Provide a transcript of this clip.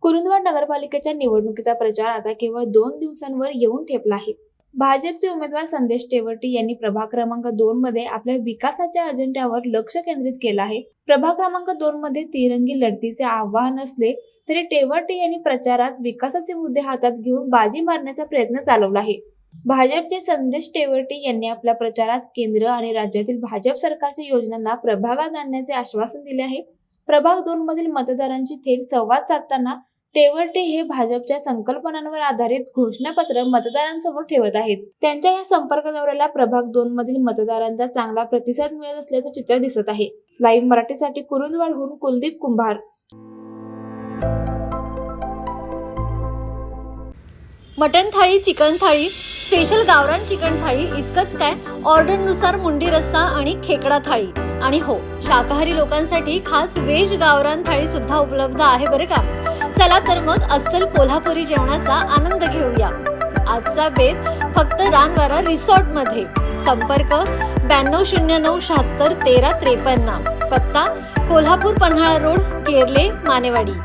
कुरुंदवाड नगरपालिकेच्या निवडणुकीचा प्रचार आता केवळ 2 दिवसांवर येऊन ठेपला आहे. भाजपचे उमेदवार संदेश टेवटी यांनी प्रभाग क्रमांक 2 मध्ये आपल्या विकासाच्या अजेंड्यावर लक्ष केंद्रित केलं आहे. प्रभाग क्रमांक 2 मध्ये तिरंगी लढतीचे आव्हान असले तरी टेवटी यांनी प्रचारात विकासाचे मुद्दे हातात घेऊन बाजी मारण्याचा प्रयत्न चालवला आहे. भाजपचे संदेश टेवटी यांनी आपल्या प्रचारात केंद्र आणि राज्यातील भाजप सरकारच्या योजनांना प्रभागात आणण्याचे आश्वासन दिले आहे. प्रभाग 2 मधील मतदारांशी थेट संवाद साधताना टेवटे हे भाजपच्या संकल्पनांवर आधारित घोषणापत्र मतदारांसमोर ठेवत आहेत. त्यांच्या या संपर्क दौऱ्याला प्रभाग 2 मधील मतदारांचा चांगला प्रतिसाद मिळत असल्याचं चित्र दिसत आहे. लाईव्ह मराठीसाठी कुरुंदवाडहून कुलदीप कुंभार. मटन थाळी, चिकन थाळी, स्पेशल गावरान चिकन थाळी इतकंच काय, ऑर्डरनुसार मुंडी रस्सा आणि खेकडा थाळी. आणि हो, शाकाहारी लोकांसाठी खास व्हेज गावरान थाळी सुद्धा उपलब्ध आहे बरं का. चला तर मग अस्सल कोल्हापुरी जेवणाचा आनंद घेऊया. आजचा बेत फक्त रानवारा रिसॉर्ट मध्ये. संपर्क 9209761353. पत्ता कोल्हापूर पन्हाळा रोड, केरले, मानेवाडी.